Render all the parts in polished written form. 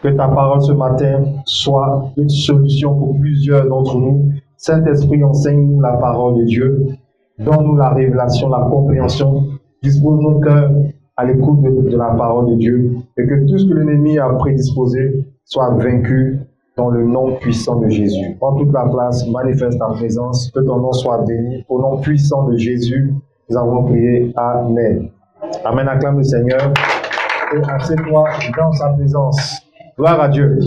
Que ta parole ce matin soit une solution pour plusieurs d'entre nous. Saint-Esprit, enseigne-nous la parole de Dieu. Donne-nous la révélation, la compréhension. Dispose nos cœurs à l'écoute de la parole de Dieu. Et que tout ce que l'ennemi a prédisposé soit vaincu dans le nom puissant de Jésus. Prends toute la place, manifeste ta présence. Que ton nom soit béni. Au nom puissant de Jésus, nous avons prié. Amen. Amen. Acclame le Seigneur. Et assieds-toi dans sa présence. Gloire à Dieu.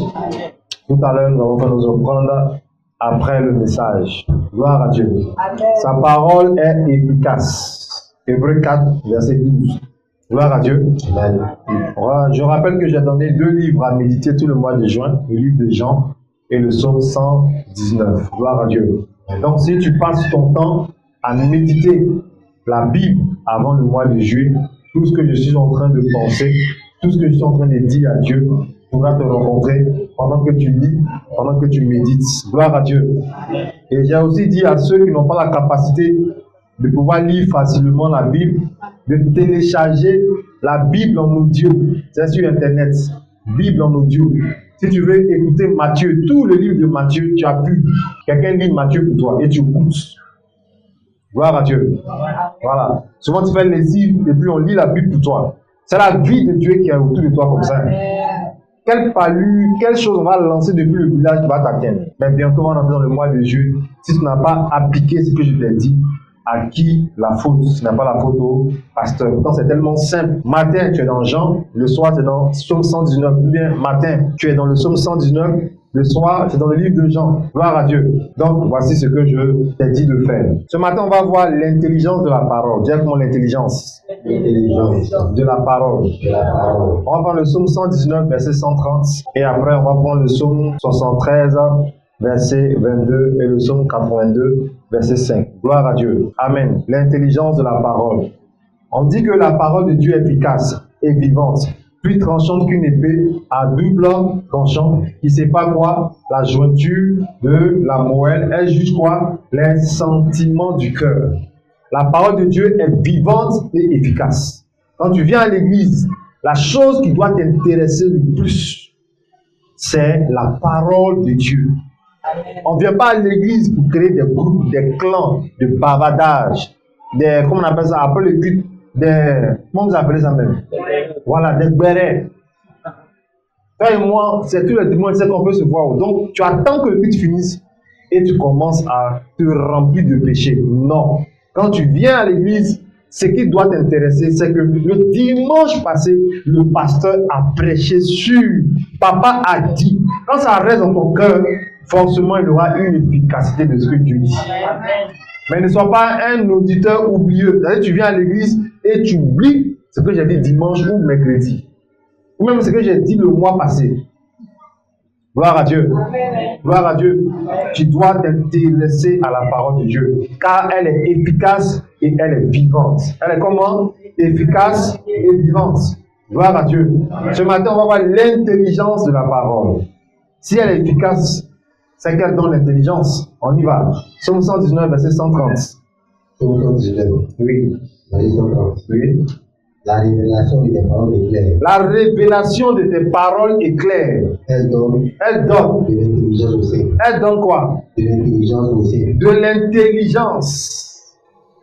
Tout à l'heure, nous allons nous reprendre après le message. Gloire à Dieu. Amen. Sa parole est efficace. Hébreux 4, verset 12. Gloire à Dieu. Amen. Je rappelle que j'ai donné 2 livres à méditer tout le mois de juin, le livre de Jean et le psaume 119. Gloire à Dieu. Donc, si tu passes ton temps à méditer la Bible avant le mois de juillet, tout ce que je suis en train de penser, tout ce que je suis en train de dire à Dieu pourra te rencontrer pendant que tu lis, pendant que tu médites. Gloire à Dieu. Et j'ai aussi dit à ceux qui n'ont pas la capacité de pouvoir lire facilement la Bible, de télécharger la Bible en audio. C'est sur Internet. Bible en audio. Si tu veux écouter Matthieu, tout le livre de Matthieu, tu as pu. Quelqu'un lit Matthieu pour toi et tu écoutes. Gloire à Dieu. Voilà. Souvent tu fais lessive et puis on lit la Bible pour toi. C'est la vie de Dieu qui est autour de toi comme ça. Quel palu, quelle chose on va lancer depuis le village qui va t'atteindre. Mais bientôt on va entrer dans le mois de juillet. Si tu n'as pas appliqué ce que je t'ai dit, à qui la faute? Ce n'est pas la faute au pasteur. Pourtant, c'est tellement simple. Matin, tu es dans Jean, le soir, tu es dans Psaume 119. Ou bien, matin, tu es dans le Psaume 119, le soir, tu es dans le livre de Jean. Gloire à Dieu. Donc, voici ce que je t'ai dit de faire. Ce matin, on va voir l'intelligence de la parole. Dis comment l'intelligence. L'intelligence de la parole. On va prendre le Psaume 119, verset 130. Et après, on va prendre le Psaume 73, verset 22 et le Psaume 82, verset 5. Gloire à Dieu. Amen. L'intelligence de la parole. On dit que la parole de Dieu est efficace et vivante, plus tranchante qu'une épée à double tranchant, qui sépare quoi? La jointure de la moelle. Elle juge quoi? Les sentiments du cœur. La parole de Dieu est vivante et efficace. Quand tu viens à l'église, la chose qui doit t'intéresser le plus, c'est la parole de Dieu. On ne vient pas à l'église pour créer des groupes, des clans, de bavardage, des, comment on appelle ça, après le culte, des, comment vous appelez ça même? Voilà, des bérets. Toi et moi, c'est tous les dimanches qu'on peut se voir. Donc, tu attends que le culte finisse et tu commences à te remplir de péché. Non. Quand tu viens à l'église, ce qui doit t'intéresser, c'est que le dimanche passé, le pasteur a prêché sur Papa a dit. Quand ça reste dans ton cœur, forcément, il aura une efficacité de ce que Dieu dit. Mais ne sois pas un auditeur oublieux. C'est-à-dire, tu viens à l'église et tu oublies ce que j'ai dit dimanche ou mercredi. Ou même ce que j'ai dit le mois passé. Gloire à Dieu. Gloire à Dieu. Tu dois t'intéresser à la parole de Dieu. Car elle est efficace et elle est vivante. Elle est comment? Efficace et vivante. Gloire à Dieu. Ce matin, on va voir l'intelligence de la parole. Si elle est efficace, c'est qu'elle donne l'intelligence. On y va. Psaume 119, verset 130. Psaume 119. Oui. Verset 130. Oui. La révélation de tes paroles est claire. La révélation de tes paroles est claire. Elle donne de l'intelligence au sein. Elle donne quoi? De l'intelligence au sein. De l'intelligence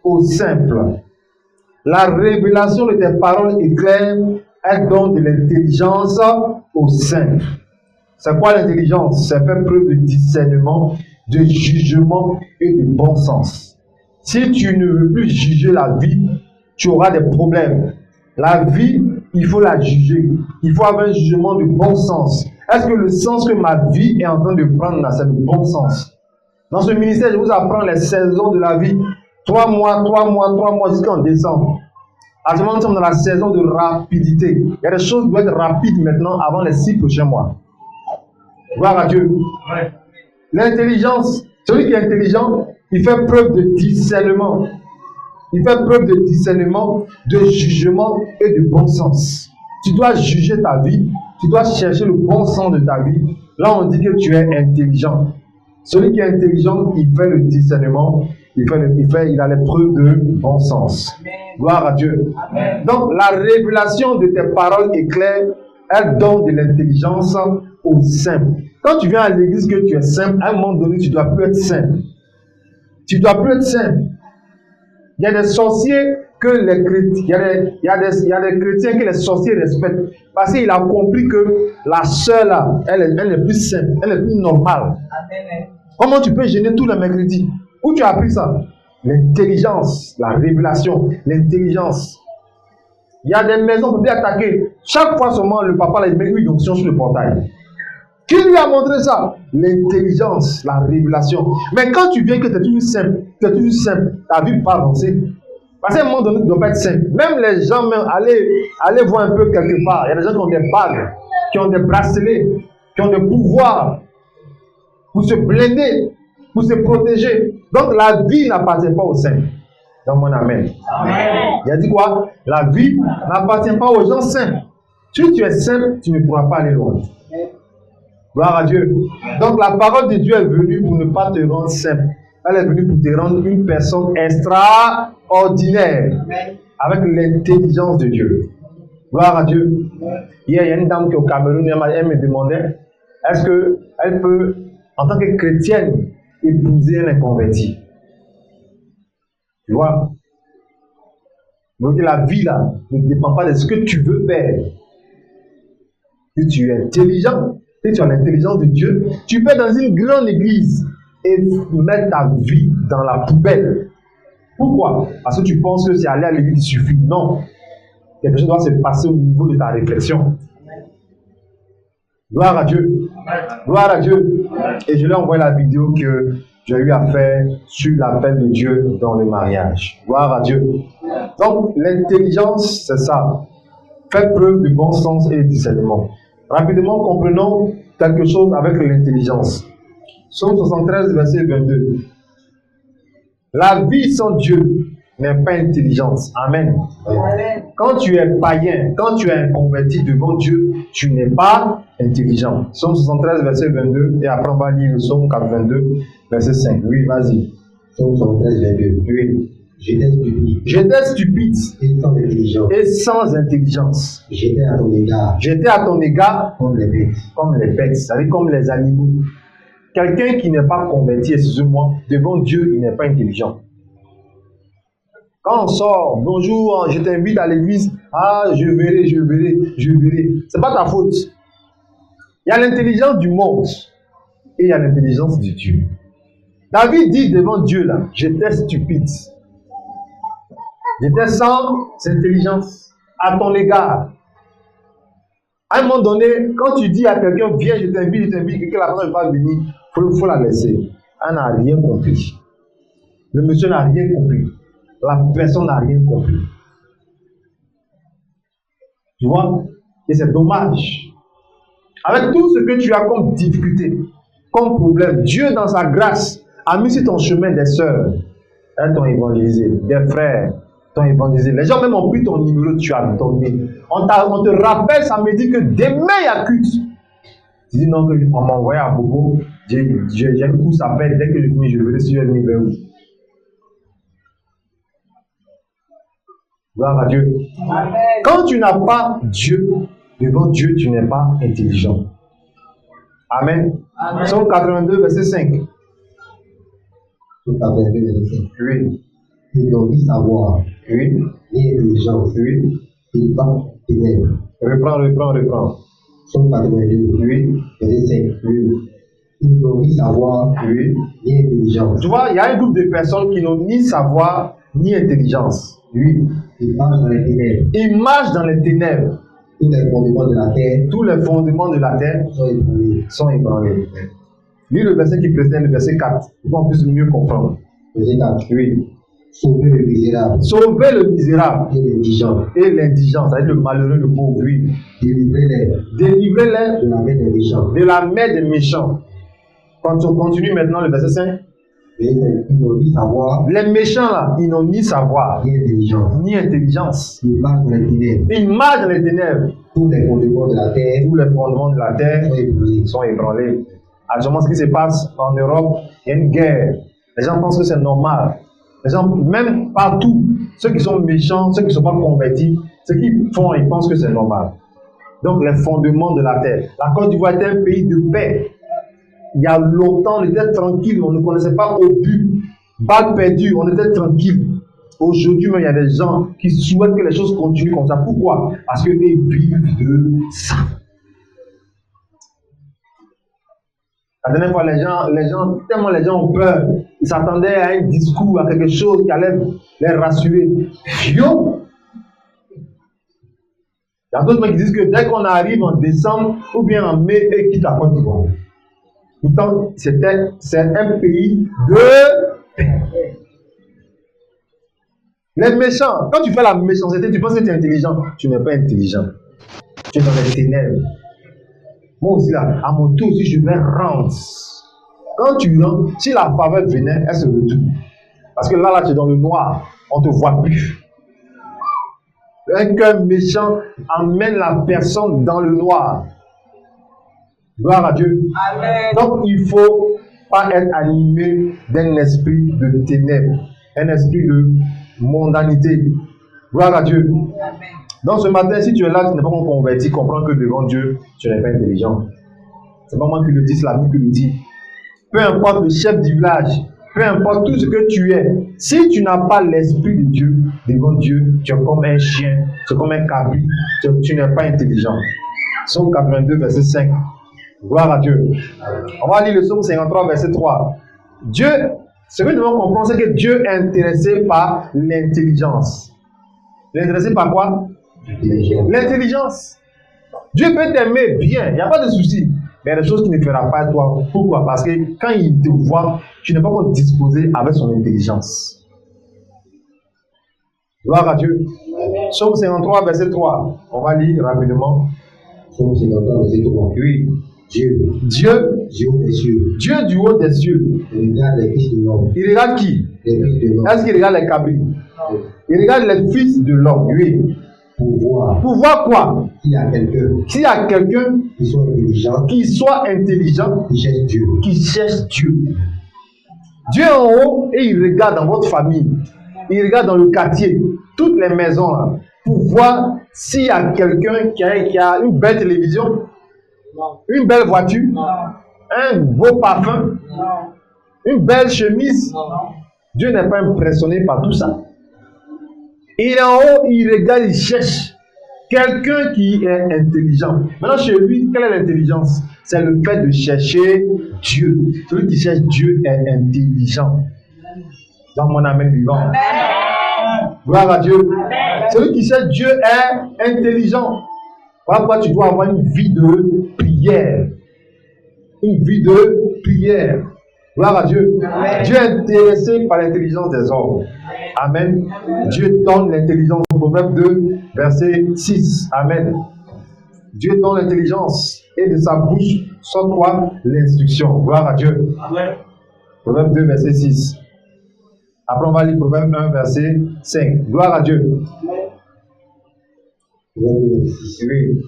au simple. La révélation de tes paroles est claire. Elle donne de l'intelligence au simple. C'est quoi l'intelligence? C'est faire preuve de discernement, de jugement et de bon sens. Si tu ne veux plus juger la vie, tu auras des problèmes. La vie, il faut la juger. Il faut avoir un jugement de bon sens. Est-ce que le sens que ma vie est en train de prendre là, c'est le bon sens? Dans ce ministère, je vous apprends les saisons de la vie. 3 mois jusqu'en décembre. À ce moment, nous sommes dans la saison de rapidité. Il y a des choses qui doivent être rapides maintenant avant les 6 prochains mois. Gloire à Dieu. L'intelligence, celui qui est intelligent, il fait preuve de discernement. Il fait preuve de discernement, de jugement et de bon sens. Tu dois juger ta vie, tu dois chercher le bon sens de ta vie. Là, on dit que tu es intelligent. Celui qui est intelligent, il fait le discernement, il a les preuves de bon sens. Amen. Gloire à Dieu. Amen. Donc, la révélation de tes paroles est claire. Elle donne de l'intelligence aux simples. Quand tu viens à l'église que tu es simple, à un moment donné, tu ne dois plus être simple. Tu ne dois plus être simple. Il y a des sorciers que les chrétiens, il y a des chrétiens que les sorciers respectent. Parce qu'il a compris que la sœur là, elle est plus simple, elle est plus normale. Amen. Comment tu peux gêner tous les mercredis? Où tu as appris ça? L'intelligence, la révélation, l'intelligence. Il y a des maisons pour bien attaquer. Chaque fois seulement, le papa il met une onction sur le portail. Qui lui a montré ça? L'intelligence, la révélation. Mais quand tu viens que tu es toujours simple, ta vie ne peut pas avancer. Parce qu'à un moment donné, tu ne dois pas être simple. Même les gens, même, allez voir un peu quelque part. Il y a des gens qui ont des bagues, qui ont des bracelets, qui ont des pouvoirs pour se blinder, pour se protéger. Donc la vie n'appartient pas aux simples. Dans mon amen. Amen. Il a dit quoi? La vie n'appartient pas aux gens simples. Si tu es simple, tu ne pourras pas aller loin. Gloire à Dieu. Donc la parole de Dieu est venue pour ne pas te rendre simple. Elle est venue pour te rendre une personne extraordinaire avec l'intelligence de Dieu. Gloire à Dieu. Hier, il y a une dame qui est au Cameroun, elle me demandait est-ce qu'elle peut, en tant que chrétienne, épouser un inconverti? Tu vois? Donc la vie là ne dépend pas de ce que tu veux faire. Si tu es intelligent, si tu as l'intelligence de Dieu, tu peux être dans une grande église et mettre ta vie dans la poubelle. Pourquoi? Parce que tu penses que c'est aller à l'église qui suffit. Non. Quelque chose doit se passer au niveau de ta réflexion. Gloire à Dieu. Gloire à Dieu. Et je lui ai envoyé la vidéo que j'ai eu à faire sur l'appel de Dieu dans le mariage. Gloire à Dieu. Donc, l'intelligence, c'est ça. Faites preuve de bon sens et de discernement. Rapidement, comprenons quelque chose avec l'intelligence. Psaume 73, verset 22. La vie sans Dieu n'est pas intelligence. Amen. Amen. Quand tu es païen, quand tu es inconverti devant Dieu, tu n'es pas intelligent. Psaume 73, verset 22. Et après, on va lire le psaume 82, verset 5. Oui, vas-y. Psaume 73, 22. Oui. J'étais stupide. J'étais stupide. Et sans intelligence. Et sans intelligence. J'étais à ton égard. J'étais à ton égard. Comme les bêtes. Comme les bêtes. C'est-à-dire comme les animaux. Quelqu'un qui n'est pas converti, excusez-moi, devant Dieu, il n'est pas intelligent. Quand on sort, bonjour, je t'invite à l'église, je verrai. C'est pas ta faute. Il y a l'intelligence du monde et il y a l'intelligence de Dieu. David dit devant Dieu là, j'étais stupide. J'étais sans intelligence à ton égard. À un moment donné, quand tu dis à quelqu'un, viens, je t'invite, que la personne va venir, il faut la laisser. Elle n'a rien compris. Le monsieur n'a rien compris. La personne n'a rien compris. Tu vois? Et c'est dommage. Avec tout ce que tu as comme difficulté, comme problème, Dieu dans sa grâce a mis sur ton chemin des sœurs. Elles t'ont évangélisé, des frères t'ont évangélisé. Les gens même ont pris ton numéro, tu as donné. On te rappelle, ça me dit que demain il y a culte. Tu dis non, que on m'a envoyé à Bobo, j'ai une course à faire, dès que je finis, je verrai si je vais venir vers où. Gloire à Dieu. Amen. Quand tu n'as pas Dieu, devant Dieu, tu n'es pas intelligent. Amen. Psaume 82, verset 5. Psaume 82, verset 5. Oui. Ils n'ont ni savoir, oui, ni intelligence. Oui. Ils battent ténèbres. Reprends. Psaume 82, oui, verset 5. Oui. Ils n'ont ni savoir, oui, ni intelligence. Tu vois, il y a un groupe de personnes qui n'ont ni savoir, ni intelligence. Oui. Ils marchent dans les ténèbres. Ils marchent dans les ténèbres. Tous les fondements de la terre. Tous les fondements de la terre sont ébranlés. Lis le verset qui précède, le verset 4, pour qu'on puisse mieux comprendre. Verset 4. Oui. Sauver le misérable. Sauver le misérable. Et l'indigent. Et l'indigent, c'est-à-dire le malheureux, le pauvre, oui. Délivrez-les. Délivrez-les de la main des méchants. De la main des méchants. Quand on continue maintenant le verset 5. Ils n'ont ni savoir. Les méchants là, ils n'ont ni savoir, ni intelligence. Ni intelligence. Ils marchent dans les ténèbres. Ils marchent dans les ténèbres. Tous les fondements de la terre. Tous les fondements de la terre sont ébranlés. Actuellement, ce qui se passe en Europe, il y a une guerre. Les gens pensent que c'est normal. Les gens, même partout, ceux qui sont méchants, ceux qui ne sont pas convertis, ce qu'ils font, ils pensent que c'est normal. Donc les fondements de la terre. La Côte d'Ivoire était un pays de paix. Il y a longtemps, on était tranquille, on ne connaissait pas au but. Balle perdue, on était tranquille. Aujourd'hui, il y a des gens qui souhaitent que les choses continuent comme ça. Pourquoi? Parce qu'ils vivent de ça. La dernière fois, tellement les gens ont peur, ils s'attendaient à un discours, à quelque chose qui allait les rassurer. Yo! Il y a d'autres qui disent que dès qu'on arrive en décembre ou bien en mai, ils quittent la Côte d'Ivoire. Pourtant, c'est un pays de paix. Les méchants, quand tu fais la méchanceté, tu penses que tu es intelligent. Tu n'es pas intelligent. Tu es dans les ténèbres. Moi aussi, là, à mon tour aussi, je vais rendre. Quand tu rentres, si la faveur venait, elle se retourne. Parce que là, tu es dans le noir. On ne te voit plus. Un cœur méchant emmène la personne dans le noir. Gloire à Dieu. Amen. Donc, il ne faut pas être animé d'un esprit de ténèbres, un esprit de mondanité. Gloire à Dieu. Amen. Donc, ce matin, si tu es là, tu n'es pas encore converti, comprends que devant Dieu, tu n'es pas intelligent. C'est pas moi qui le dis, c'est la Bible qui le dit. Peu importe le chef du village, peu importe tout ce que tu es, si tu n'as pas l'esprit de Dieu, devant Dieu, tu es comme un chien, tu es comme un cabri, tu n'es pas intelligent. Psaume 82, verset 5. Gloire à Dieu. On va lire le psaume 53, verset 3. Dieu, ce que nous devons comprendre, c'est que Dieu est intéressé par l'intelligence. Il est intéressé par quoi? L'intelligence. Dieu peut t'aimer bien, il n'y a pas de souci. Mais il y a des choses qu'il ne fera pas à toi. Pourquoi? Parce que quand il te voit, tu n'es pas encore disposé avec son intelligence. Gloire à Dieu. Psaume 53, verset 3. On va lire rapidement. Psaume 53, verset 3. Oui. Dieu du haut des cieux. Dieu du haut des cieux. Il regarde les fils de l'homme. Il regarde qui? Les fils de l'homme. Est-ce qu'il regarde les cabris? Il regarde les fils de l'homme, oui. Pour voir. Pour voir quoi? S'il y a quelqu'un. S'il y a quelqu'un qui soit intelligent. Qui soit intelligent. Qui cherche Dieu. Qui cherche Dieu. Dieu est en haut et il regarde dans votre famille. Il regarde dans le quartier. Toutes les maisons là. Pour voir s'il y a quelqu'un qui a une belle télévision. Une belle voiture. Un beau parfum. Une belle chemise. Dieu n'est pas impressionné par tout ça. Il est en haut, il regarde, il cherche quelqu'un qui est intelligent. Maintenant, chez lui, quelle est l'intelligence? C'est le fait de chercher Dieu. Celui qui cherche Dieu est intelligent. Dans mon amen vivant. Amen. Gloire à Dieu. Amen. Celui qui cherche Dieu est intelligent. Voilà pourquoi tu dois avoir une vie de prière. Une vie de prière. Gloire à Dieu. Amen. Dieu est intéressé par l'intelligence des hommes. Amen. Amen. Dieu donne l'intelligence. Proverbe 2, verset 6. Amen. Dieu donne l'intelligence et de sa bouche sort quoi? L'instruction. Gloire à Dieu. Amen. Proverbe 2, verset 6. Après, on va lire Proverbe 1, verset 5. Gloire à Dieu. Oui.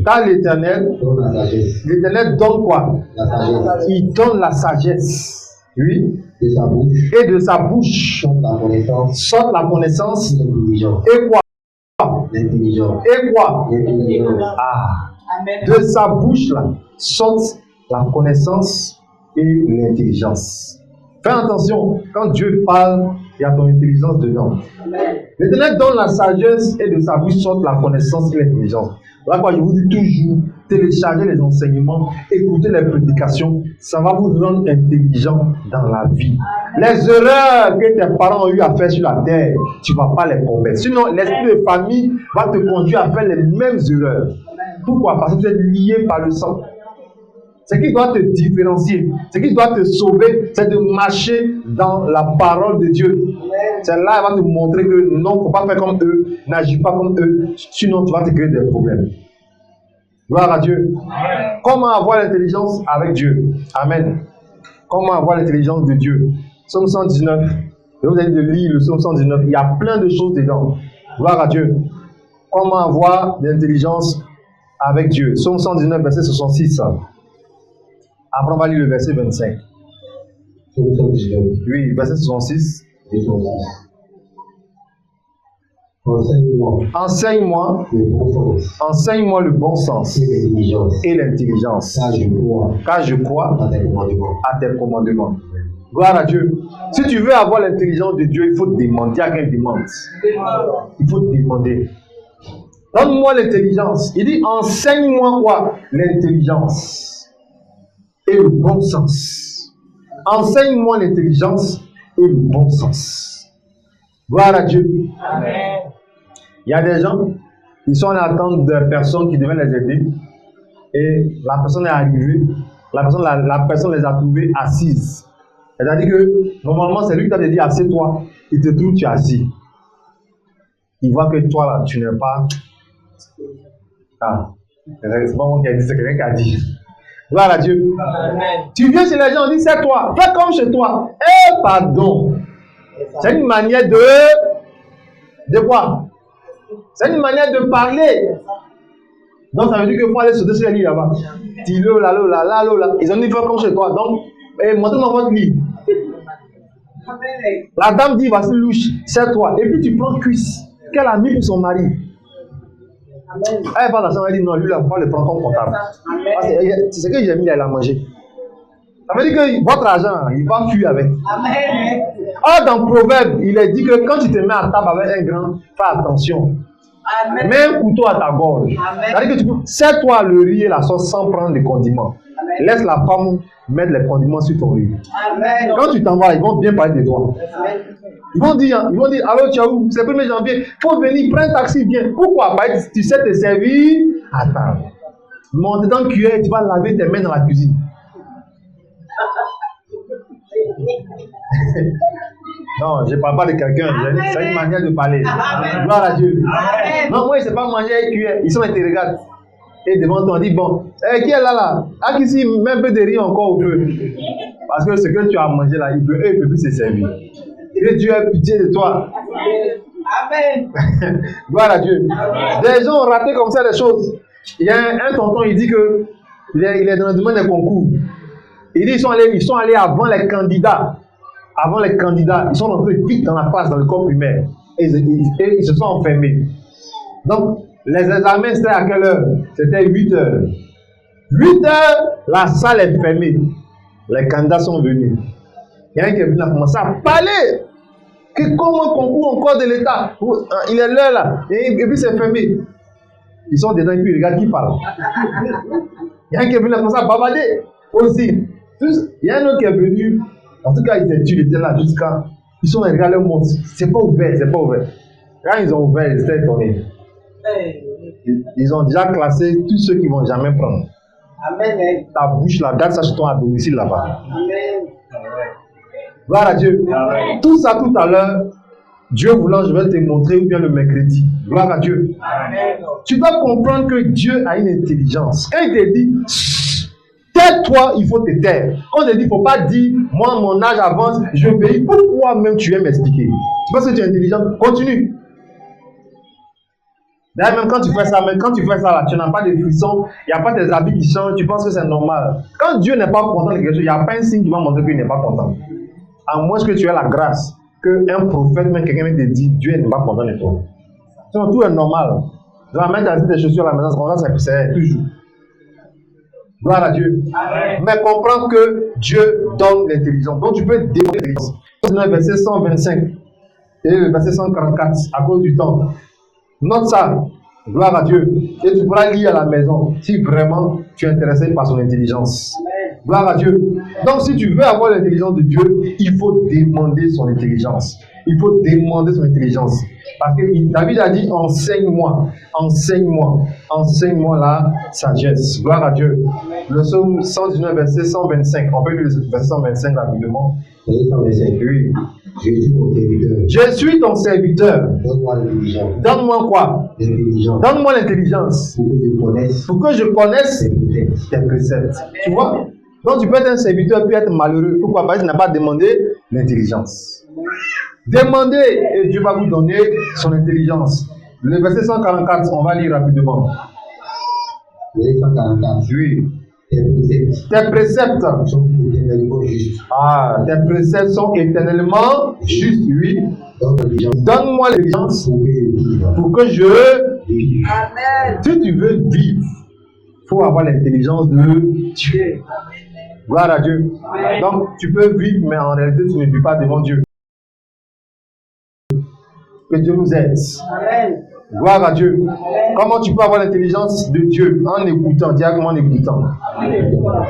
Car l'Éternel donne la sagesse. L'Éternel donne quoi? La sagesse. Il donne la sagesse. Oui. De sa bouche. Et de sa bouche sorte la connaissance. Et quoi? L'intelligence. Et quoi? L'intelligence. Ah. De sa bouche là sorte la connaissance et l'intelligence. Fais attention, quand Dieu parle, il y a ton intelligence dedans. L'Éternel donne la sagesse et de sa bouche sorte la connaissance et l'intelligence. Voilà pourquoi je vous dis toujours, téléchargez les enseignements, écoutez les prédications, ça va vous rendre intelligent dans la vie. Les erreurs que tes parents ont eu à faire sur la terre, tu ne vas pas les commettre. Sinon, l'esprit de famille va te conduire à faire les mêmes erreurs. Pourquoi? Parce que tu es lié par le sang. Ce qui doit te différencier, ce qui doit te sauver, c'est de marcher dans la parole de Dieu. C'est là qu'il va te montrer que non, il ne faut pas faire comme eux, n'agis pas comme eux, sinon tu vas te créer des problèmes. Gloire à Dieu. Amen. Comment avoir l'intelligence avec Dieu? Amen. Comment avoir l'intelligence de Dieu? Psaume 119. Je vous ai dit de lire le Psaume 119. Il y a plein de choses dedans. Gloire à Dieu. Comment avoir l'intelligence avec Dieu? Psaume 119, verset 66. Après, on va lire le verset 25. Oui, verset 66. Enseigne-moi le bon sens enseigne-moi le bon sens et l'intelligence. et l'intelligence, Car je crois car je crois à tes commandements. à tes commandements. Gloire à Dieu. Si tu veux avoir l'intelligence de Dieu, il faut demander. À quelle demande? Il faut demander. Donne-moi l'intelligence. Il dit, enseigne-moi quoi? L'intelligence et le bon sens. Enseigne-moi l'intelligence et le bon sens. Gloire à Dieu. Amen. Il y a des gens, ils sont en attente de personnes qui devaient les aider. Et la personne est arrivée, la personne les a trouvées assises. C'est-à-dire que normalement, c'est lui qui t'a dit assieds-toi. Il te trouve, tu es assis. Il voit que toi, là, tu n'es pas. Ah, c'est pas moi qui ai dit, c'est quelqu'un qui a dit. Gloire à Dieu. Amen. Tu viens chez les gens, on dit c'est toi. Fais comme chez toi. Eh, pardon. C'est une manière de quoi? C'est une manière de parler. Donc ça veut dire qu'il faut aller sauter sur les lits là-bas. Tilo, là. Ils ont dit fais comme chez toi. Donc, montrez-moi votre lit. La dame dit voici louche, c'est toi. Et puis tu prends cuisse qu'elle a mis pour son mari. Elle va dans la chambre, elle dit non, lui là, pas le prendre comme comptable. Parce que c'est ce que j'ai mis là, elle a mangé. Ça veut dire que votre argent, il va fuir avec. Amen. Or, dans Proverbe, il est dit que quand tu te mets à table avec un grand, fais attention. Amen. Mets un couteau à ta gorge. Amen. C'est-à-dire que tu peux, serre-toi le riz et la sauce sans prendre les condiments. Amen. Laisse la femme mettre les condiments sur ton riz. Amen. Quand tu t'en vas, ils vont bien parler de toi. Amen. Ils vont dire, allô, tu es où? C'est le 1er janvier. Faut venir, prends un taxi, viens. Pourquoi? Parce que tu sais te servir à table. Monte dans le cuillère, tu vas laver tes mains dans la cuisine. Non, je ne parle pas de quelqu'un. C'est une manière de parler. Amen. Gloire à Dieu. Amen. Non, moi, je ne sais pas manger avec cuillère. Ils sont interrogés. Et devant toi, on dit, bon, qui est là? Ah, qui s'y met un peu de riz encore au feu. Parce que ce que tu as mangé là, il peut plus se servir. Que Dieu ait pitié de toi. Amen. Gloire à Dieu. Des gens ont raté comme ça les choses. Il y a un tonton, il dit que il est dans le domaine des concours. Il dit ils sont allés avant les candidats. Avant les candidats, ils sont rentrés vite dans la classe, dans le corps primaire. Et ils se sont enfermés. Donc, les examens, c'était à quelle heure? C'était 8 heures. 8 heures, la salle est fermée. Les candidats sont venus. Il y a un qui est venu à commencer à parler. Que comment concours encore de l'État? Il est l'heure là. Et puis c'est fermé. Ils sont dedans et puis ils regardent qui parle. Il y a un qui est venu à commencer à bavarder aussi. Il y a un autre qui est venu. En tout cas, ils étaient là jusqu'à. Ils sont regardés leur montre. C'est pas ouvert. Quand ils ont ouvert, ils étaient étonnés. Ils ont déjà classé tous ceux qui ne vont jamais prendre. Amen. Ta bouche là, garde ça sur toi à domicile là-bas. Amen. Gloire à Dieu. Amen. Tout ça tout à l'heure, Dieu voulant, je vais te montrer ou bien le mercredi. Gloire à Dieu. Amen. Tu dois comprendre que Dieu a une intelligence. Quand il te dit, tais-toi, il faut te taire. Quand il te dit, il ne faut pas dire, moi, mon âge avance, je vais. Pourquoi même tu viens m'expliquer? Tu penses que tu es intelligent? Continue. D'ailleurs, même quand tu fais ça, là, tu n'as pas de frissons, il n'y a pas tes habits qui changent, tu penses que c'est normal. Quand Dieu n'est pas content de quelque chose, il n'y a pas un signe qui va montrer qu'il n'est pas content. À moins que tu aies la grâce, qu'un prophète, même quelqu'un te dit, Dieu n'est pas content de toi. Sinon, tout est normal. Tu vas mettre tes chaussures à la maison, c'est toujours. Gloire à Dieu. Amen. Mais comprends que Dieu donne l'intelligence. Donc tu peux demander l'intelligence. Le verset 125 et le verset 144 à cause du temps. Note ça. Gloire à Dieu. Et tu pourras lire à la maison si vraiment tu es intéressé par son intelligence. Gloire à Dieu. Donc si tu veux avoir l'intelligence de Dieu, il faut demander son intelligence. Il faut demander son intelligence. Parce que David a dit, enseigne-moi la sagesse. Gloire à Dieu. Le psaume 119, verset 125. On peut lire le verset 125 rapidement. Oui. Je suis ton serviteur. Donne-moi l'intelligence. Donne-moi quoi? L'intelligence. Donne-moi l'intelligence. Pour que je connaisse Tes préceptes. Tu vois? Donc tu peux être un serviteur et être malheureux. Pourquoi? Parce que tu n'as pas demandé l'intelligence. Demandez et Dieu va vous donner son intelligence. Le verset 144, on va lire rapidement. Verset 144. Oui. Tes préceptes sont éternellement justes. sont éternellement justes. Ah, tes préceptes sont éternellement justes, oui. Donne-moi l'intelligence pour que je vive. Amen. Si tu veux vivre, il faut avoir l'intelligence de Dieu. Gloire à Dieu. Amen. Donc, tu peux vivre, mais en réalité, tu ne vis pas devant Dieu. Que Dieu nous aide. Amen. Gloire à Dieu. Comment tu peux avoir l'intelligence de Dieu? En écoutant, directement en écoutant.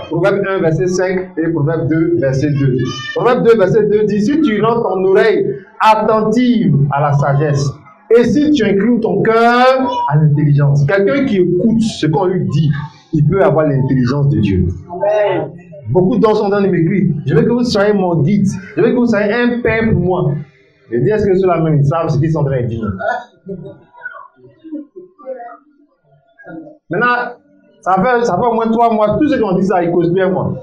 Proverbe 1, verset 5 et Proverbe 2, verset 2. Proverbe 2, verset 2 dit, si tu rends ton oreille attentive à la sagesse, et si tu inclines ton cœur à l'intelligence, quelqu'un qui écoute ce qu'on lui dit, il peut avoir l'intelligence de Dieu. Amen. Beaucoup d'entre sont dans les m'écrits. Je veux que vous soyez mon guide. Je veux que vous soyez un père pour moi. Je dis, est-ce que ceux-là même ils savent ce qu'ils sont en train de dire? Maintenant, ça fait au moins 3 mois, tous ceux qui ont dit ça, ils causent bien moi.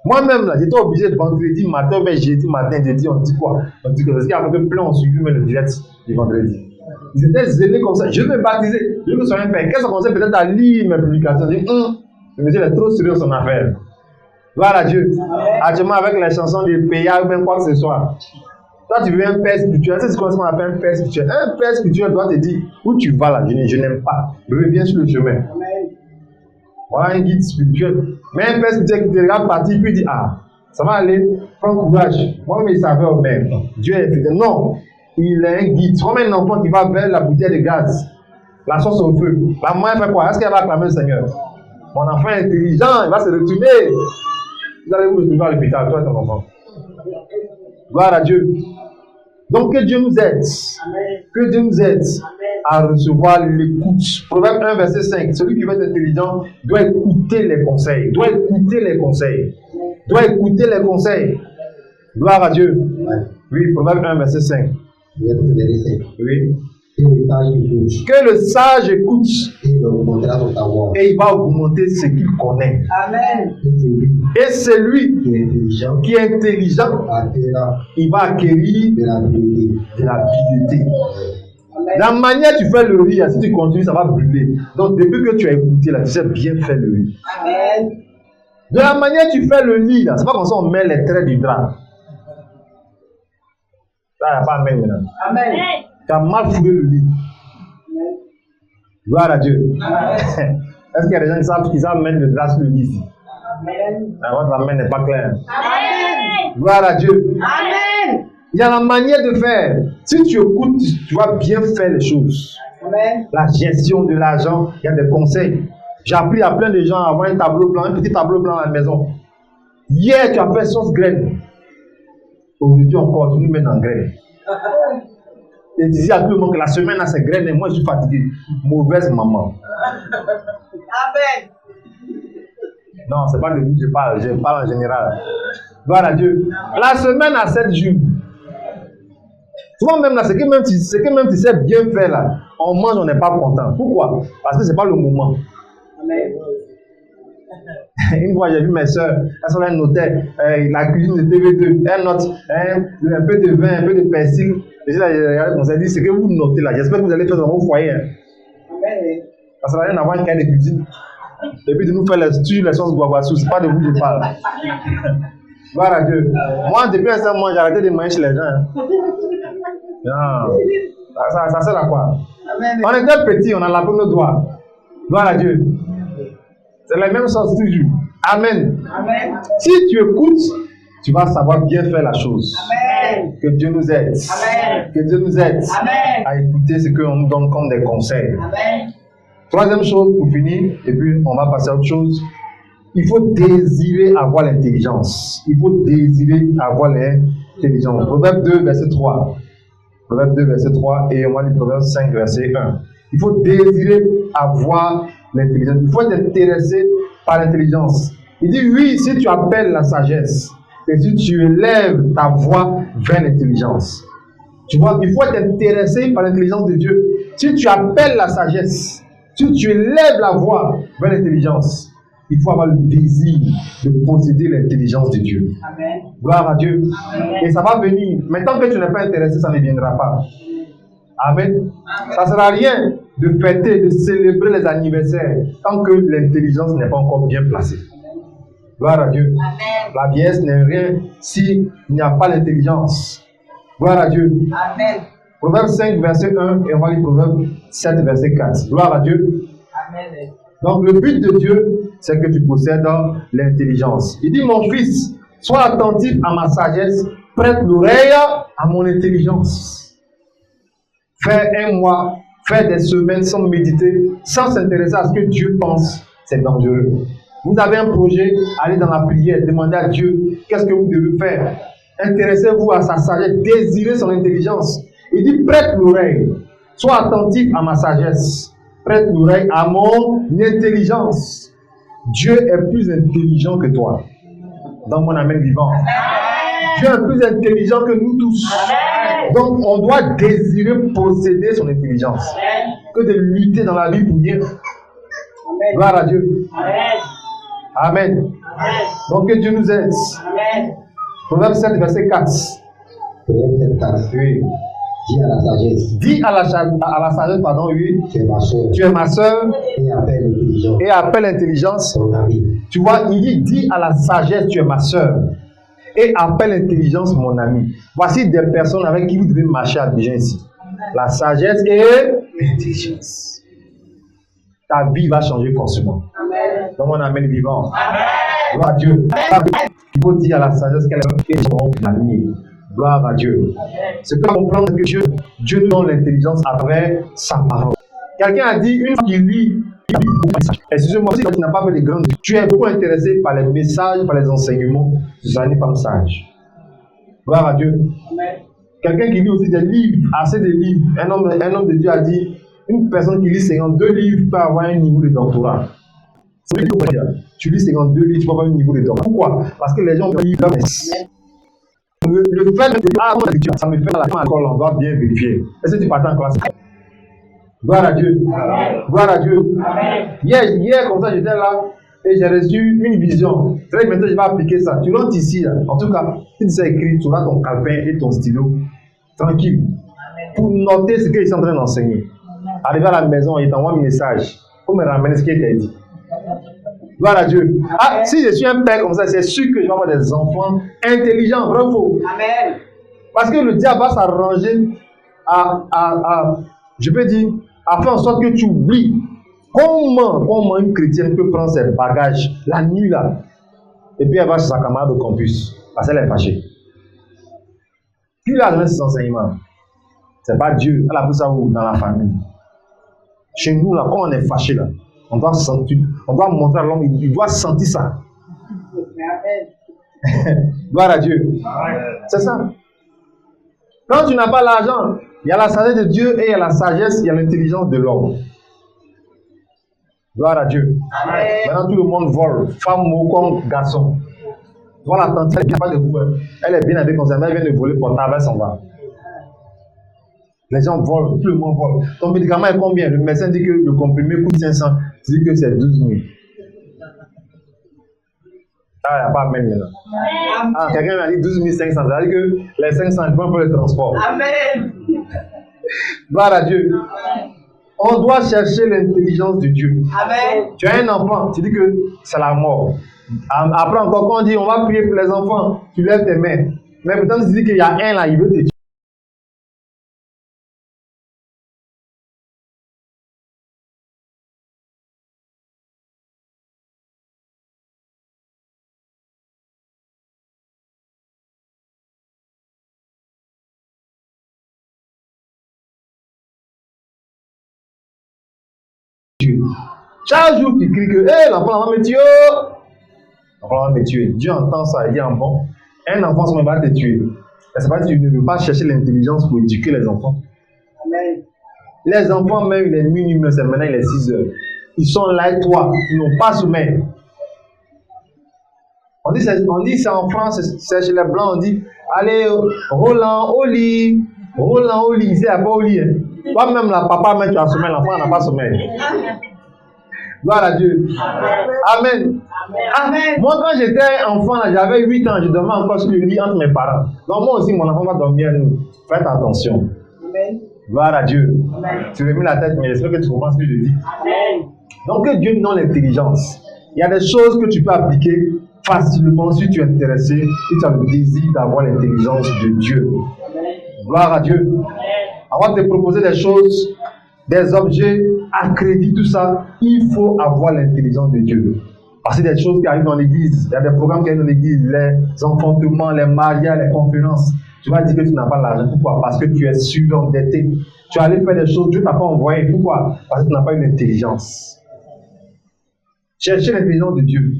Moi-même, là, j'étais obligé de vendredi matin, ben jeudi matin, j'ai dit, on dit quoi? On dit que parce qu'il y a plein ont suivi même le direct du vendredi. Ils étaient zélés comme ça. Je veux me baptiser, je veux que ce soit un père. Qu'est-ce qu'on commençait peut-être à lire mes publications? Je dis, le monsieur est trop sérieux son affaire. Gloire à Dieu. Actuellement, avec les chansons de PA ou même quoi que ce soit. Toi, tu veux un père spirituel. C'est ce qu'on appelle un père spirituel. Un père spirituel doit te dire où tu vas là. Je n'aime pas. Reviens sur le chemin. Voilà un guide spirituel. Mais un père spirituel qui te regarde partir, puis dit, ah, ça va aller, prends courage. Moi-même, il savait au même. Dieu est fidèle. Non, il est un guide. C'est comme un enfant qui va vers la bouteille de gaz, la sauce au feu. La maman fait quoi? Est-ce qu'elle va acclamer le Seigneur? Mon enfant est intelligent, il va se retourner. Vous allez vous retrouver à l'hôpital, toi et ton enfant. Gloire à Dieu. Donc que Dieu nous aide. Que Dieu nous aide à recevoir l'écoute. Proverbe 1, verset 5. Celui qui veut être intelligent doit écouter les conseils. Doit écouter les conseils. Doit écouter les conseils. Gloire à Dieu. Oui, Proverbe 1, verset 5. Oui. Que le sage écoute et il va augmenter ce qu'il connaît. Amen. Et celui qui est intelligent, il va acquérir de l'habileté. La manière dont tu fais le riz, si tu continues, ça va brûler. Donc, depuis que tu as écouté, là, tu sais bien faire le riz. Amen. De la manière dont tu fais le lit, là, c'est pas comme ça on met les traits du drap. Ça, il n'y a pas amen maintenant. Amen. Tu as mal foulé le lit. Gloire à Dieu. Est-ce qu'il y a des gens qui savent mettre le drap sur le lit ici? Amen. Votre amen n'est pas clair. Amen. Gloire à Dieu. Amen. Il y a la manière de faire. Si tu écoutes, tu vas bien faire les choses. Amen. La gestion de l'argent, il y a des conseils. J'ai appris à plein de gens à avoir un tableau blanc, un petit tableau blanc à la maison. Hier, tu as fait sauce graine. Aujourd'hui, on continue mettre en graine. Et tu dis à tout le monde que la semaine a ses graines et moi je suis fatigué. Mauvaise maman. Amen. Non, c'est pas de vous que je parle en général. Gloire à Dieu. La semaine a 7 jours. Souvent même là, c'est que même tu sais bien faire là, on mange, on n'est pas content. Pourquoi? Parce que c'est pas le moment. Amen. Une fois, j'ai vu mes soeurs, elles notaient la cuisine de TV2. Elles notent un peu de vin, un peu de persil. Et j'ai regardé, on s'est dit, ce que vous notez là, j'espère que vous allez faire dans vos foyers. Hein. Amen. Ça sert à rien d'avoir une cahier de cuisine. Et puis de nous faire les sauces guaguassou, c'est pas de vous que je parle. Gloire à Dieu. Moi, depuis un certain moment, j'ai arrêté de manger chez les gens. Hein. Non. Ça sert à quoi? Amen. On était petits, on a lavé nos doigts. Gloire à Dieu. C'est la même chose toujours. Amen. Amen. Si tu écoutes, tu vas savoir bien faire la chose. Amen. Que Dieu nous aide. Amen. Que Dieu nous aide Amen. à écouter ce qu'on nous donne comme des conseils. Amen. Troisième chose pour finir, et puis on va passer à autre chose. Il faut désirer avoir l'intelligence. Il faut désirer avoir l'intelligence. Proverbe 2, verset 3. Proverbe 2, verset 3 et on va lire Proverbe 5, verset 1. Il faut désirer avoir l'intelligence. Il faut être intéressé par l'intelligence. Il dit oui, si tu appelles la sagesse et si tu élèves ta voix vers l'intelligence. Tu vois, il faut être intéressé par l'intelligence de Dieu. Si tu appelles la sagesse, si tu élèves la voix vers l'intelligence, il faut avoir le désir de posséder l'intelligence de Dieu. Amen. Gloire à Dieu. Amen. Et ça va venir. Mais tant que tu n'es pas intéressé, ça ne viendra pas. Amen. Ça ne sert à rien de fêter, de célébrer les anniversaires tant que l'intelligence n'est pas encore bien placée. Gloire à Dieu. Amen. La vieillesse n'est rien s'il n'y a pas l'intelligence. Gloire à Dieu. Amen. Proverbe 5, verset 1, et on va lire Proverbe 7, verset 4. Gloire à Dieu. Amen. Donc, le but de Dieu, c'est que tu possèdes l'intelligence. Il dit, mon fils, sois attentif à ma sagesse, prête l'oreille à mon intelligence. Faire un mois, faire des semaines sans méditer, sans s'intéresser à ce que Dieu pense, c'est dangereux. Vous avez un projet, allez dans la prière, demandez à Dieu, qu'est-ce que vous devez faire? Intéressez-vous à sa sagesse, désirez son intelligence. Il dit, prête l'oreille, sois attentif à ma sagesse, prête l'oreille à mon intelligence. Dieu est plus intelligent que toi. Dans mon amen vivant. Dieu est plus intelligent que nous tous. Donc, on doit désirer posséder son intelligence que de lutter dans la vie pour dire gloire à Dieu. Amen. Donc, que Dieu nous aide. Proverbe 7, verset 4. Proverbe 7, 4. Oui. Dis à la sagesse. Dis à la sagesse, pardon, oui. Tu es ma soeur. Tu es ma soeur. Et appelle l'intelligence. Et appelle l'intelligence. Ton ami. Tu vois, il dit, dis à la sagesse, tu es ma soeur. Et appelle l'intelligence, mon ami. Voici des personnes avec qui vous devez marcher à Abidjan ici. La sagesse et l'intelligence. Ta vie va changer forcément. Dans mon amen vivant. Gloire à Dieu. Il faut dire à la sagesse qu'elle est mon ami. Gloire à Dieu. C'est pour comprendre que Dieu nous donne l'intelligence à travers sa parole. Quelqu'un a dit, une fois qu'il lit, excusez-moi, si tu n'as pas fait de grandes études, tu es beaucoup intéressé par les messages, par les enseignements, ça n'est pas sage. Gloire à Dieu. Quelqu'un qui lit aussi des livres, assez de livres. Un homme de Dieu a dit, une personne qui lit 52 livres peut avoir un niveau de doctorat. C'est ce que je veux dire. Tu lis 52 livres, tu peux avoir un niveau de doctorat. Pourquoi? Parce que les gens lisent leur message. Le fait de lecture, ça me fait mal à l'école, on doit bien vérifier. Est-ce que tu partais en classe? Gloire à Dieu. Gloire à Dieu. Hier, comme ça, j'étais là et j'ai reçu une vision. C'est vrai que maintenant, je vais appliquer ça. Tu rentres ici, là. En tout cas, si tu sais écrire, tu auras ton calepin et ton stylo. Tranquille. Pour noter ce qu'ils sont en train d'enseigner. Arrivé à la maison, il t'envoie un message. Pour me ramener ce qui était dit. Gloire à Dieu. Ah, si je suis un père comme ça, c'est sûr que je vais avoir des enfants intelligents, vrai ou faux? Amen. Parce que le diable va s'arranger je peux dire, à faire en sorte que tu oublies comment une chrétienne peut prendre ses bagages la nuit là, et puis elle va chez sa camarade au campus, parce qu'elle est fâchée. Qui lui a donné ces enseignements? C'est pas Dieu, elle a pris ça où? Dans la famille. Chez nous là, quand on est fâché là, on doit montrer à l'homme, il doit sentir ça. Gloire à Dieu. C'est ça. Quand tu n'as pas l'argent, il y a la sagesse de Dieu et il y a la sagesse, il y a l'intelligence de l'homme. Gloire à Dieu. Amen. Maintenant tout le monde vole, femme ou comme garçon. Voilà, la tante, elle n'est pas de vous. Elle est bien avec son ami, elle vient de voler pour ta, elle s'en va. Les gens volent, tout le monde vole. Ton médicament est combien? Le médecin dit que le comprimé coûte 500, tu dis que c'est 12 000. Ah, il n'y a pas même maintenant. Ah, quelqu'un m'a dit 12 500, ça veut dire que les 500 je prends pour le transport. Amen. Gloire à Dieu. On doit chercher l'intelligence de Dieu. Amen. Tu as un enfant, tu dis que c'est la mort. Après encore, quand on dit on va prier pour les enfants, tu lèves tes mains. Mais pourtant, tu dis qu'il y a un là, il veut te tuer. Chaque jour, tu cries que hey, l'enfant va me tuer. L'enfant va me tuer. Dieu entend ça, il dit en bon, un enfant ça va te tuer. C'est pas que tu ne veux pas chercher l'intelligence pour éduquer les enfants. Amen. Les enfants, même les minimums, c'est maintenant il est 6 heures. Ils sont là et toi, ils n'ont pas sommeil. On dit ça en France, c'est chez les blancs, on dit allez, Roland au lit. Roland au lit, c'est pas au lit. Toi-même, la papa, même tu as sommeil, l'enfant n'a pas sommeil. Gloire à Dieu. Amen. Amen. Moi, quand j'étais enfant, j'avais 8 ans, je dormais encore sur le lit entre mes parents. Donc, moi aussi, mon enfant va dormir à nous. Faites attention. Amen. Gloire à Dieu. Amen. Tu remets la tête, mais j'espère que tu comprends ce que je dis. Amen. Donc, que Dieu nous donne l'intelligence. Il y a des choses que tu peux appliquer facilement si tu es intéressé, si tu as le désir d'avoir l'intelligence de Dieu. Amen. Gloire à Dieu. Avant de te proposer des choses, des objets, à crédit, tout ça, il faut avoir l'intelligence de Dieu. Parce que des choses qui arrivent dans l'église, il y a des programmes qui arrivent dans l'église, les enfantements, les mariages, les conférences. Tu vas dire que tu n'as pas l'argent. Pourquoi? Parce que tu es surendetté. Tu es allé faire des choses, Dieu ne t'a pas envoyé. Pourquoi? Parce que tu n'as pas une intelligence. Cherchez l'intelligence de Dieu.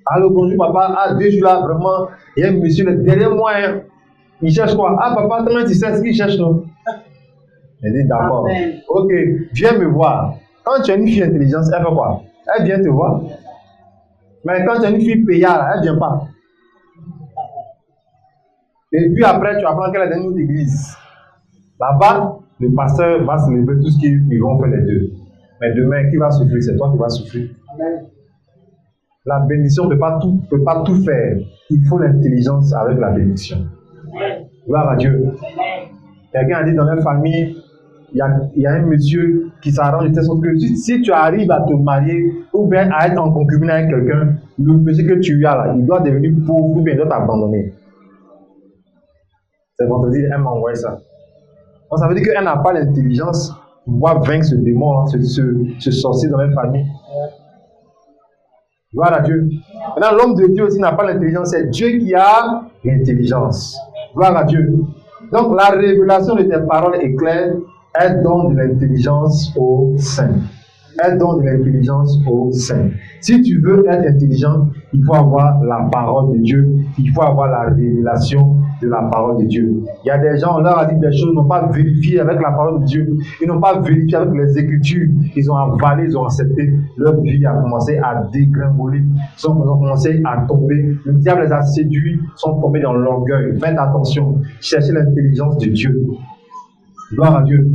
Allô, bonjour papa. Ah, 2 jours là, vraiment, il y a un monsieur derrière moi. Hein. Il cherche quoi? Ah, papa, comment tu sais ce qu'il cherche, non? Il dit d'accord. Ok, viens me voir. Quand tu as une fille intelligente, elle fait quoi? Elle vient te voir. Mais quand tu as une fille payante, elle ne vient pas. Et puis après, tu apprends qu'elle est dans une église. Là-bas, le pasteur va se lever tout ce qu'ils vont faire les deux. Mais demain, qui va souffrir? C'est toi qui vas souffrir. Amen. La bénédiction ne peut pas tout faire. Il faut l'intelligence avec la bénédiction. Gloire à Dieu. Quelqu'un a dit dans leur famille, il y a un monsieur qui s'arrange de telle sorte que si tu arrives à te marier ou bien à être en concubine avec quelqu'un, le monsieur que tu as là, il doit devenir pauvre ou bien il doit t'abandonner. C'est vendredi, elle m'a envoyé ça. Donc ça veut dire qu'elle n'a pas l'intelligence pour pouvoir vaincre ce démon, ce sorcier dans leur famille. Gloire à Dieu. Maintenant, l'homme de Dieu aussi n'a pas l'intelligence, c'est Dieu qui a l'intelligence. Gloire à Dieu. Donc la révélation de tes paroles est claire. Elle donne de l'intelligence aux saints. Elle donne de l'intelligence aux saints. Si tu veux être intelligent, il faut avoir la parole de Dieu. Il faut avoir la révélation de la parole de Dieu. Il y a des gens, on leur a dit des choses, ils n'ont pas vérifié avec la parole de Dieu. Ils n'ont pas vérifié avec les Écritures. Ils ont avalé, ils ont accepté. Leur vie a commencé à dégringoler. Ils ont commencé à tomber. Le diable les a séduits, sont tombés dans l'orgueil. Faites attention. Cherchez l'intelligence de Dieu. Gloire à Dieu.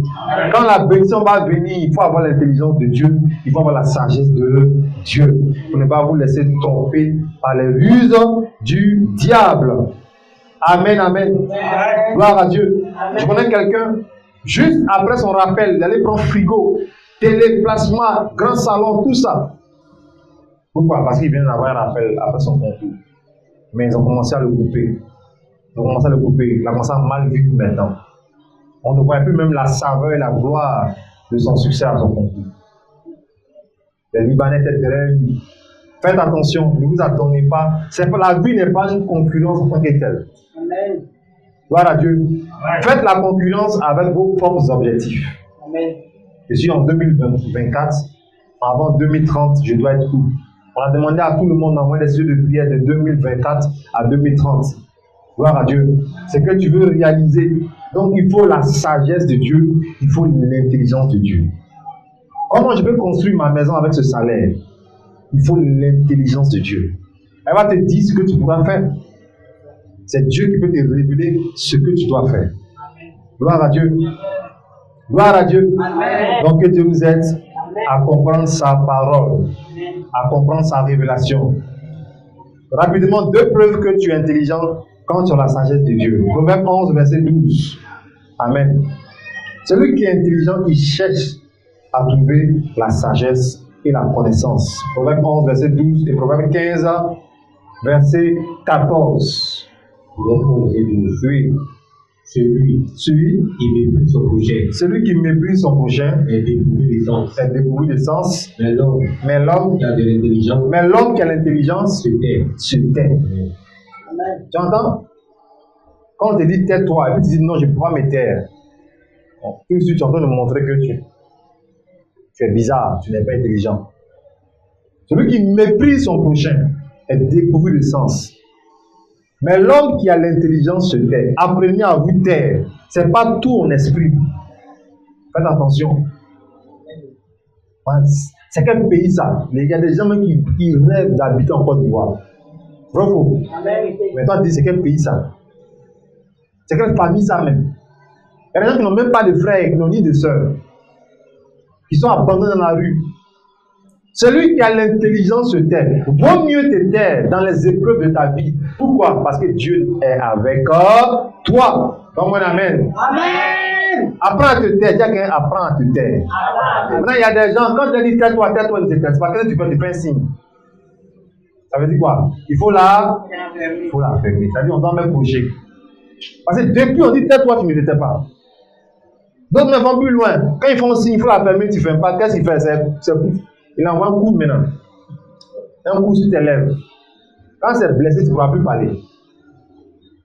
Quand la bénédiction va venir, il faut avoir l'intelligence de Dieu, il faut avoir la sagesse de Dieu. Pour ne pas vous laisser tromper par les ruses du diable. Amen, amen. Gloire à Dieu. Je connais quelqu'un, juste après son rappel, il allait prendre frigo, télé, plasma, grand salon, tout ça. Pourquoi? Parce qu'il vient d'avoir un rappel après son concours. Mais ils ont commencé à le couper. Ils ont commencé à le couper. Il a commencé à mal vivre maintenant. On ne voit plus même la saveur et la gloire de son succès à son concours. Les Libanais étaient derrière lui. Faites attention, ne vous attendez pas. La vie n'est pas une concurrence en tant que telle. Amen. Gloire à Dieu. Amen. Faites la concurrence avec vos propres objectifs. Amen. Je suis en 2024. Avant 2030, je dois être où? On a demandé à tout le monde d'envoyer des yeux de prière de 2024 à 2030. Gloire à Dieu. C'est que tu veux réaliser. Donc il faut la sagesse de Dieu, il faut l'intelligence de Dieu. Comment je peux construire ma maison avec ce salaire? Il faut l'intelligence de Dieu. Elle va te dire ce que tu pourras faire. C'est Dieu qui peut te révéler ce que tu dois faire. Gloire à Dieu. Gloire à Dieu. Amen. Donc que Dieu nous aide à comprendre sa parole, à comprendre sa révélation. Rapidement, 2 preuves que tu es intelligent quand tu as la sagesse de Dieu. Proverbe 11, verset 12. Amen. Celui qui est intelligent, il cherche à trouver la sagesse et la connaissance. Proverbe 11, verset 12 et Proverbe 15, verset 14. Oui. Celui qui méprise son prochain. Celui qui méprise son prochain est dépourvu de sens. Mais l'homme qui a de l'intelligence. Mais l'homme qui a l'intelligence se tait. Tu entends? Quand on te dit tais-toi, et puis tu dis non, je ne peux pas me taire. Bon, tout de suite, tu es en train de montrer que tu es bizarre, tu n'es pas intelligent. Celui qui méprise son prochain est dépourvu de sens. Mais l'homme qui a l'intelligence se tait. Apprenez à vous taire. Ce n'est pas tout en esprit. Faites attention. C'est quel pays ça? Il y a des gens qui rêvent d'habiter en Côte d'Ivoire. Bravo. Mais toi, tu dis, c'est quel pays ça? C'est quelle famille ça même? Il y a des gens qui n'ont même pas de frères, qui n'ont ni de sœurs. Qui sont abandonnés dans la rue. Celui qui a l'intelligence se tait. Vaut mieux te taire dans les épreuves de ta vie. Pourquoi? Parce que Dieu est avec toi. Comme un amen. Amen. Apprends à te taire. Dis à quelqu'un, apprends à te taire. Maintenant, il y a des gens, quand je dis tais-toi, ils ne se taisent pas. Qu'est-ce que tu fais? Tu fais un signe. Ça veut dire quoi? Il faut la fermer. Ça veut dire on doit même bouger. Parce que depuis, on dit tais-toi, tu ne l'étais pas. D'autres ne vont plus loin. Quand ils font signe, il faut la fermer, tu ne fermes pas. Qu'est-ce qu'il fait? Il envoie un coup maintenant. Un coup sur tes lèvres. Quand c'est blessé, tu ne pourras plus parler.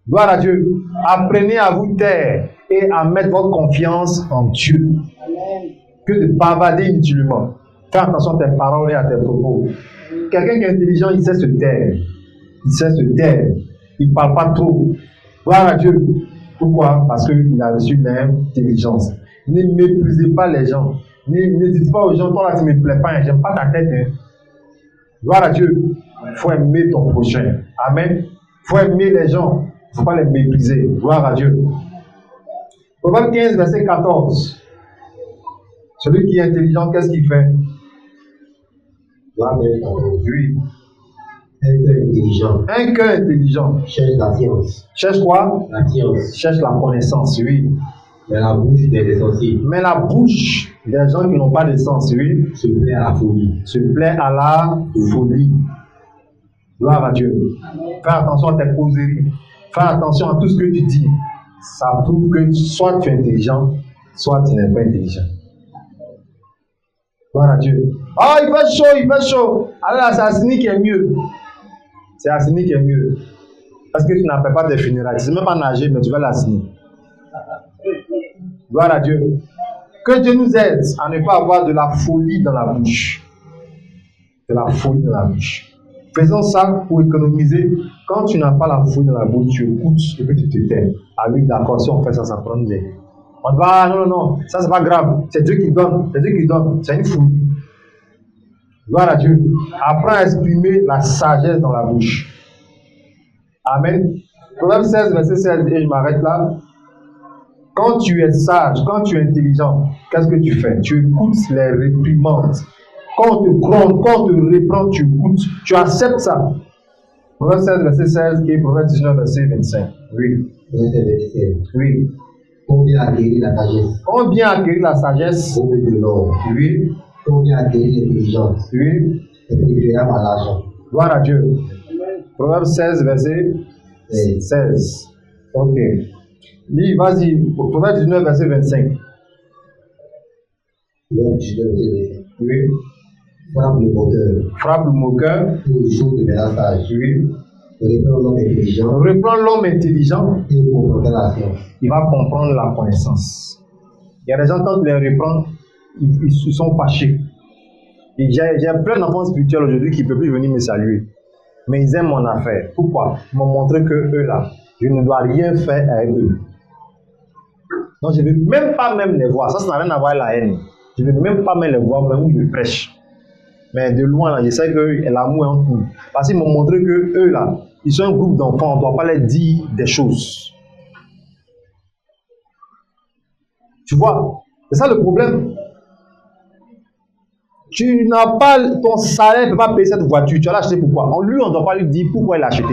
Gloire à Dieu. Apprenez à vous taire et à mettre votre confiance en Dieu. Amen. Que de bavarder inutilement. Fais attention à tes paroles et à tes propos. Quelqu'un qui est intelligent, il sait se taire. Il sait se taire. Il ne parle pas trop. Gloire à Dieu. Pourquoi? Parce qu'il a reçu l'intelligence. Ne méprisez pas les gens. Ne dites pas aux gens, toi là tu ne me plais pas, j'aime pas ta tête. Hein. Gloire à Dieu. Il faut aimer ton prochain. Amen. Il faut aimer les gens. Il ne faut pas les mépriser. Gloire à Dieu. Proverbe 15, verset 14. Celui qui est intelligent, qu'est-ce qu'il fait? Oui. Un cœur intelligent Un cœur intelligent. cherche la science. Cherche quoi? La science. Cherche la connaissance, oui. Mais la bouche des insensés Mais la bouche des gens qui n'ont pas de sens, oui, se plaît à la folie. se plaît à la folie. Gloire à Dieu. Fais attention à tes causeries. Fais attention à tout ce que tu dis. Ça prouve que soit tu es intelligent, soit tu n'es pas intelligent. Gloire à Dieu. Oh, il fait chaud, il fait chaud. Alors, c'est Assini qui est mieux. C'est Assini qui est mieux. Parce que tu n'appelles pas tes funérailles. Tu ne sais même pas nager, mais tu vas l'Assini. Gloire à Dieu. Que Dieu nous aide à ne pas avoir de la folie dans la bouche. De la folie dans la bouche. Faisons ça pour économiser. Quand tu n'as pas la folie dans la bouche, tu écoutes et puis tu te tais. Ah oui, d'accord, si on fait ça, ça prend des. On va, non, ça c'est pas grave. C'est Dieu qui donne. C'est Dieu qui donne. C'est une folie. Gloire à Dieu. Apprends à exprimer la sagesse dans la bouche. Amen. Proverbe 16, verset 16, et je m'arrête là. Quand tu es sage, quand tu es intelligent, qu'est-ce que tu fais? Tu écoutes les réprimandes. Quand on te gronde, quand on te reprend, tu écoutes. Tu acceptes ça. Proverbe 16, verset 16 et Proverbe 19, verset 25. Oui. Oui. Combien acquérir la sagesse? Combien acquérir la sagesse? Combien de l'or? Oui. Combien acquérir l'intelligence? Oui. C'est préférable à l'argent. Gloire à Dieu. Proverbe 16, verset 16. Ok. Lis, vas-y. Proverbe 19, verset 25. Donc, je dois dire, Oui. frappe le moqueur, Frappe le moqueur. pour le jour de la sage. Oui. Reprends l'homme intelligent Reprends l'homme intelligent. et comprendre la science. Il va comprendre la connaissance. Il y a des gens, quand tu les reprends, ils sont fâchés. Et j'ai plein d'enfants spirituels aujourd'hui qui ne peuvent plus venir me saluer. Mais ils aiment mon affaire. Pourquoi? Ils m'ont montré que eux là, je ne dois rien faire avec eux. Donc je ne veux même pas les voir. Ça n'a rien à voir avec la haine. Je ne veux même pas les voir, même où je prêche. Mais de loin, là, je sais que l'amour est en nous. Parce qu'ils m'ont montré que eux là, ils sont un groupe d'enfants, on ne doit pas leur dire des choses. Tu vois, c'est ça le problème. Tu n'as pas, ton salaire ne peut pas payer cette voiture. Tu as acheté pourquoi? Lui, on ne doit pas lui dire pourquoi il l'a acheté.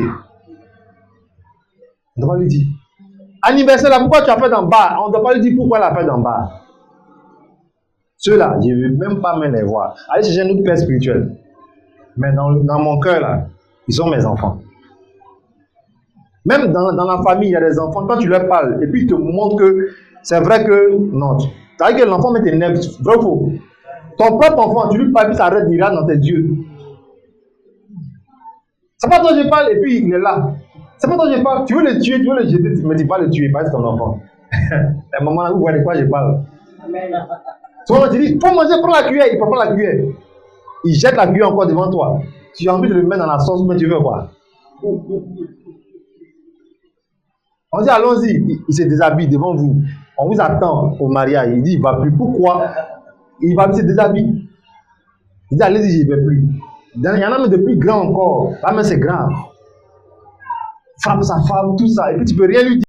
On ne doit pas lui dire. Anniversaire là, pourquoi tu as fait d'en bas? On ne doit pas lui dire pourquoi il a fait d'en bas. Ceux-là, je ne veux même pas les voir. Allez chercher un autre père spirituel. Mais dans mon cœur là, ils sont mes enfants. Même dans la famille, il y a des enfants, quand tu leur parles, et puis ils te montrent que c'est vrai que non. C'est-à-dire que l'enfant met tes nerfs, vrai ou faux? Ton propre enfant, tu lui parles, puis ça arrête d'ira dans tes yeux. C'est pas toi que je parle, et puis il est là. C'est pas toi que je parle. Tu veux le tuer, tu veux le jeter, tu me dis pas le tuer, parce que c'est ton enfant. La maman, vous voyez de quoi je parle? Amen. Souvent, tu dis, faut manger, prends la cuillère, il prend pas la cuillère. Il jette la cuillère encore devant toi. Tu as envie de le mettre dans la sauce, mais tu veux quoi? On dit, allons-y, il se déshabille devant vous. On vous attend au mariage. Il dit, il ne va plus. Pourquoi? Il va se déshabiller. Il dit, allez-y, je ne vais plus. Il y en a même de plus grand encore. Là, mais c'est grave. Frappe sa femme, tout ça. Et puis, tu ne peux rien lui dire.